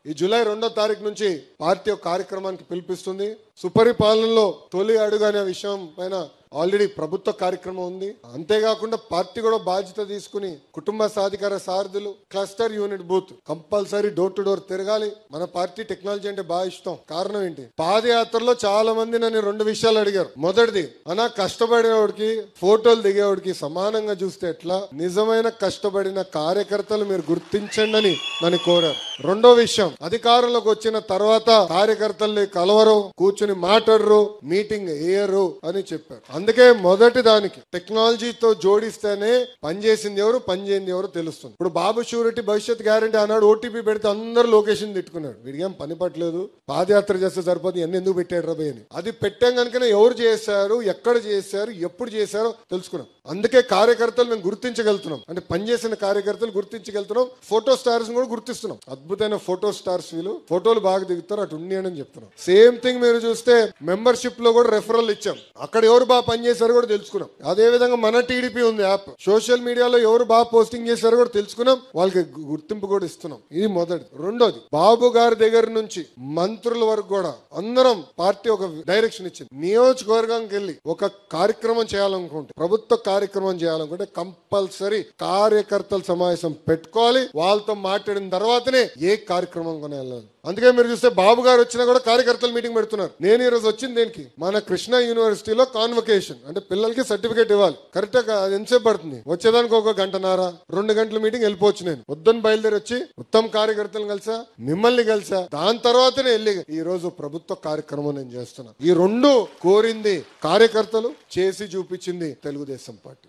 ఈ జూలై 2వ తారీఖు నుంచి పార్టీ ఒక కార్యక్రమానికి పిలిపిస్తుంది. సుపరిపాలనలో తొలి అడుగు అనే విషయం పైన ఆల్రెడీ ప్రభుత్వ కార్యక్రమం ఉంది. అంతేకాకుండా పార్టీ కూడా బాధ్యత తీసుకుని కుటుంబ సాధికార సారథులు, cluster unit booth compulsory door to door తిరగాలి. మన పార్టీ టెక్నాలజీ అంటే బాగా ఇష్టం. కారణం ఏంటి, పాదయాత్రలో చాలా మంది నన్ను 2 విషయాలు అడిగారు. మొదటిది, అన్నా కష్టపడేవాడికి ఫోటోలు దిగేవాడికి సమానంగా చూస్తే ఎట్లా, నిజమైన కష్టపడిన కార్యకర్తలు మీరు గుర్తించండి అని నన్ను కోరారు. రెండో విషయం, అధికారంలోకి వచ్చిన తర్వాత కార్యకర్తల్ని కలవరు, కూర్చుని మాట్లాడరు, మీటింగ్ వేయరు అని చెప్పారు. అందుకే మొదటి దానికి టెక్నాలజీతో జోడిస్తేనే పనిచేసింది ఎవరు, పనిచేయింది ఎవరు తెలుస్తుంది. ఇప్పుడు బాబు షూరిటీ భవిష్యత్ గ్యారంటీ అన్నాడు, ఓటీపీ పెడితే అందరూ లొకేషన్ తిట్టుకున్నాడు. వీడికేం పని పట్టలేదు, పాదయాత్ర చేస్తే సరిపోతుంది, ఎన్ని ఎందుకు పెట్టాడు రబే అని. అది పెట్టాం కనుకనే ఎవరు చేశారు, ఎక్కడ చేశారు, ఎప్పుడు చేశారో తెలుసుకున్నాం. అందుకే కార్యకర్తలు మేము గుర్తించగలుగుతున్నాం, అంటే పనిచేసిన కార్యకర్తలు గుర్తించగలుగుతున్నాం. ఫోటో స్టార్స్ కూడా గుర్తిస్తున్నాం. అద్భుతమైన ఫోటో స్టార్స్, వీళ్ళు ఫోటోలు బాగా దిగుతారు, అటు ఉండి అని చెప్తున్నాం. సేమ్ థింగ్ మీరు చూస్తే మెంబర్షిప్ లో కూడా రెఫరల్ ఇచ్చాం, అక్కడ ఎవరు బాగా పనిచేశారు కూడా తెలుసుకున్నాం. అదే విధంగా మన టీడీపీ ఉంది యాప్, సోషల్ మీడియాలో ఎవరు బాగా పోస్టింగ్ చేశారో కూడా తెలుసుకున్నాం, వాళ్ళకి గుర్తింపు కూడా ఇస్తున్నాం. ఇది మొదటి. రెండోది, బాబు గారి దగ్గర నుంచి మంత్రుల వరకు కూడా అందరం పార్టీ ఒక డైరెక్షన్ ఇచ్చింది. నియోజకవర్గానికి వెళ్ళి ఒక కార్యక్రమం చేయాలనుకుంటే, ప్రభుత్వ కార్యక్రమం చేయాలనుకుంటే కంపల్సరీ కార్యకర్తల సమావేశం పెట్టుకోవాలి. వాళ్ళతో మాట్లాడిన తర్వాతనే ఏ కార్యక్రమం కొని వెళ్ళాలి. అందుకే మీరు చూస్తే బాబు గారు వచ్చినా కూడా కార్యకర్తల మీటింగ్ పెడుతున్నారు. నేను ఈ రోజు వచ్చింది దేనికి, మన కృష్ణా యూనివర్సిటీలో కాన్వకేషన్ అంటే పిల్లలకి సర్టిఫికేట్ ఇవ్వాలి. కరెక్ట్ గా ఎంతసేపు పడుతుంది, వచ్చేదానికి 1 గంటన్నర 2 గంటల మీటింగ్ వెళ్ళిపోవచ్చు. నేను పొద్దున్న బయలుదేరి వచ్చి ఉత్తమ కార్యకర్తలను కలిసా, మిమ్మల్ని కలిసా, దాని తర్వాతనే వెళ్ళి ఈ రోజు ప్రభుత్వ కార్యక్రమం నేను చేస్తున్నా. ఈ 2 కోరింది కార్యకర్తలు, చేసి చూపించింది తెలుగుదేశం పార్టీ.